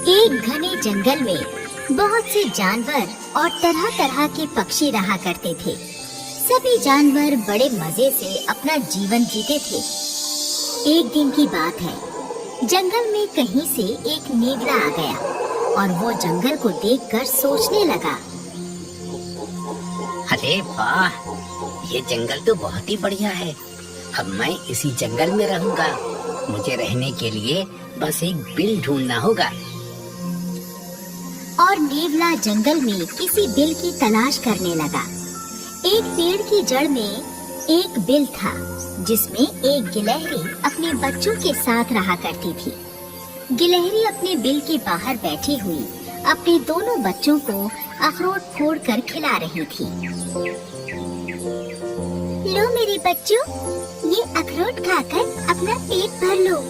एक घने जंगल में बहुत से जानवर और तरह तरह के पक्षी रहा करते थे। सभी जानवर बड़े मजे से अपना जीवन जीते थे। एक दिन की बात है, जंगल में कहीं से एक नेवला आ गया और वो जंगल को देखकर सोचने लगा। अरे वाह, ये जंगल तो बहुत ही बढ़िया है। अब मैं इसी जंगल में रहूंगा। मुझे रहने के लिए बस एक बिल ढूंढना होगा। और नेवला जंगल में किसी बिल की तलाश करने लगा। एक पेड़ की जड़ में एक बिल था, जिसमें एक गिलहरी अपने बच्चों के साथ रहा करती थी। गिलहरी अपने बिल के बाहर बैठी हुई अपने दोनों बच्चों को अखरोट फोड़कर खिला रही थी। लो मेरे बच्चों, ये अखरोट खाकर अपना पेट भर लो।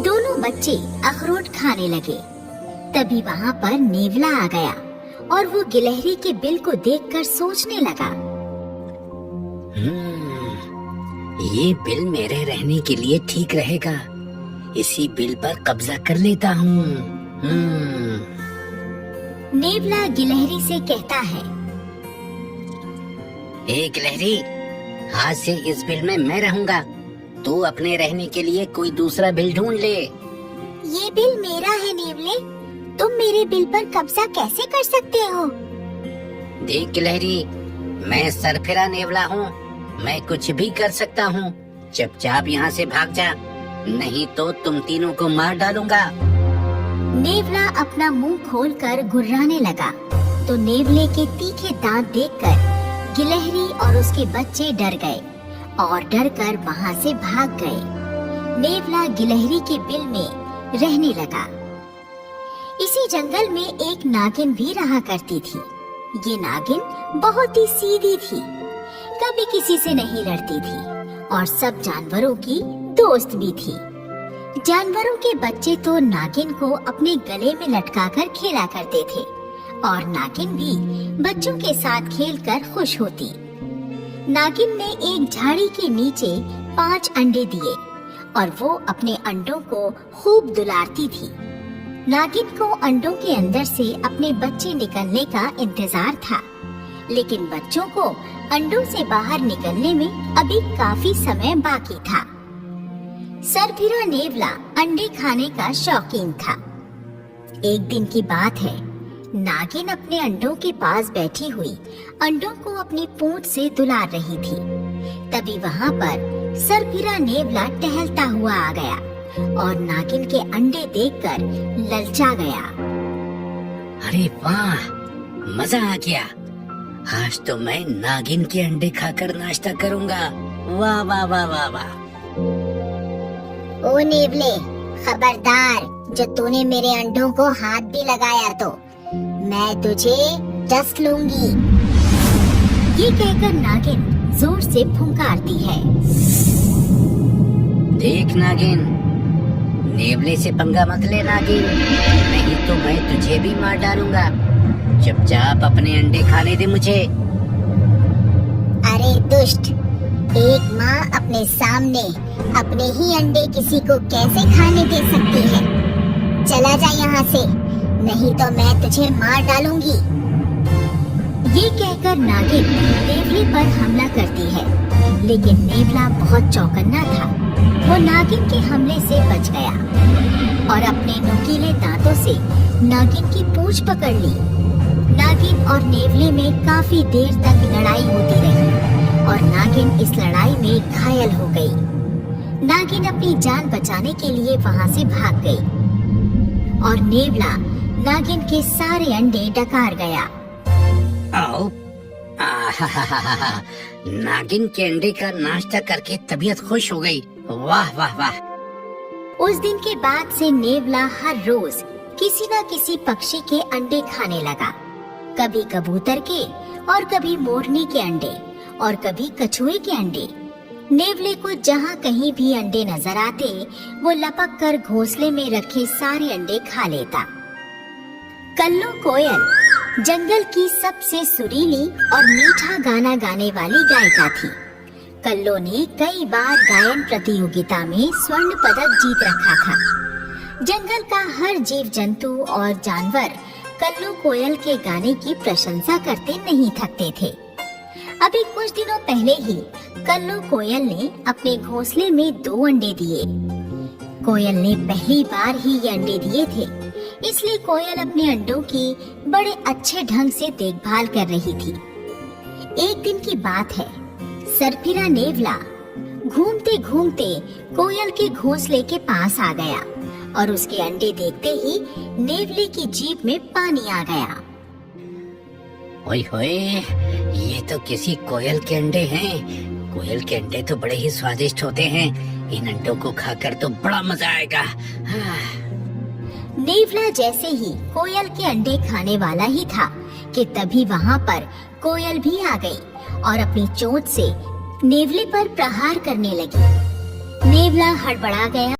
दोनों बच्चे अखरोट खाने लगे। तभी वहाँ पर नेवला आ गया और वो गिलहरी के बिल को देखकर सोचने लगा। ये बिल मेरे रहने के लिए ठीक रहेगा। इसी बिल पर कब्जा कर लेता हूँ। नेवला गिलहरी से कहता है, ए गिलहरी, आज से इस बिल में मैं रहूंगा। तू अपने रहने के लिए कोई दूसरा बिल ढूंढ ले। ये बिल मेरा है नेवले, तुम मेरे बिल पर कब्जा कैसे कर सकते हो? देख गिलहरी, मैं सरफिरा नेवला हूँ। मैं कुछ भी कर सकता हूँ। चुपचाप यहाँ से भाग जा, नहीं तो तुम तीनों को मार डालूंगा। नेवला अपना मुंह खोलकर गुर्राने लगा, तो नेवले के तीखे दांत देखकर गिलहरी और उसके बच्चे डर गए और डरकर वहाँ से भाग गए। नेवला गिलहरी के बिल में रहने लगा। इसी जंगल में एक नागिन भी रहा करती थी। ये नागिन बहुत ही सीधी थी, कभी किसी से नहीं लड़ती थी और सब जानवरों की दोस्त भी थी। जानवरों के बच्चे तो नागिन को अपने गले में लटकाकर खेला करते थे और नागिन भी बच्चों के साथ खेलकर खुश होती। नागिन ने एक झाड़ी के नीचे 5 अंडे दिए और वो अपने अंडों को खूब दुलारती थी। नागिन को अंडों के अंदर से अपने बच्चे निकलने का इंतजार था, लेकिन बच्चों को अंडों से बाहर निकलने में अभी काफी समय बाकी था। सरफिरा नेवला अंडे खाने का शौकीन था। एक दिन की बात है, नागिन अपने अंडों के पास बैठी हुई अंडों को अपनी पूंछ से दुलार रही थी। तभी वहाँ पर सरफिरा नेवला टहलता हुआ आ गया और नागिन के अंडे देखकर ललचा गया। अरे वाह, मजा आ गया। आज तो मैं नागिन के अंडे खाकर नाश्ता करूंगा। वाह वाह वाह वाह वाह। ओ नेवले, खबरदार, जो तूने मेरे अंडों को हाथ भी लगाया तो मैं तुझे डस लूंगी। ये कहकर नागिन जोर से फुंकारती है। देख नागिन, नेवले से पंगा मत ले नागिन, नहीं तो मैं तुझे भी मार डालूंगा। चुपचाप अपने अंडे खाने दे मुझे। अरे दुष्ट, एक माँ अपने सामने अपने ही अंडे किसी को कैसे खाने दे सकती है? चला जा यहाँ से, नहीं तो मैं तुझे मार डालूंगी। ये कहकर नागिन नेवले पर हमला करती है, लेकिन नेवला बहुत चौकन्ना था। वो नागिन के हमले से बच गया और अपने नुकीले दांतों से नागिन की पूंछ पकड़ ली। नागिन और नेवले में काफी देर तक लड़ाई होती रही और नागिन इस लड़ाई में घायल हो गई। नागिन अपनी जान बचाने के लिए वहाँ से भाग गई और नेवला नागिन के सारे अंडे डकार गया। आओ, नागिन के अंडे का नाश्ता करके तबीयत खुश हो गई। वाह वाह वाह। उस दिन के बाद से नेवला हर रोज किसी न किसी पक्षी के अंडे खाने लगा। कभी कबूतर के और कभी मोरनी के अंडे और कभी कछुए के अंडे। नेवले को जहाँ कहीं भी अंडे नजर आते, वो लपक कर घोंसले में रखे सारे अंडे खा लेता। कल्लो कोयल जंगल की सबसे सुरीली और मीठा गाना गाने वाली गायिका थी। कल्लो ने कई बार गायन प्रतियोगिता में स्वर्ण पदक जीत रखा था। जंगल का हर जीव जंतु और जानवर कल्लू कोयल के गाने की प्रशंसा करते नहीं थकते थे। अभी कुछ दिनों पहले ही कल्लू कोयल ने अपने घोंसले में 2 अंडे दिए। कोयल ने पहली बार ही ये अंडे दिए थे, इसलिए कोयल अपने अंडों की बड़े अच्छे ढंग से देखभाल कर रही थी। एक दिन की बात है, सरफिरा नेवला घूमते घूमते कोयल के घोंसले के पास आ गया और उसके अंडे देखते ही नेवले की जीभ में पानी आ गया। ओए होए, ये तो किसी कोयल के अंडे हैं। कोयल के अंडे तो बड़े ही स्वादिष्ट होते हैं। इन अंडों को खाकर तो बड़ा मजा आएगा। नेवला जैसे ही कोयल के अंडे खाने वाला ही था कि तभी वहाँ पर कोयल भी आ गई और अपनी चोंच से नेवले पर प्रहार करने लगी। नेवला हड़बड़ा गया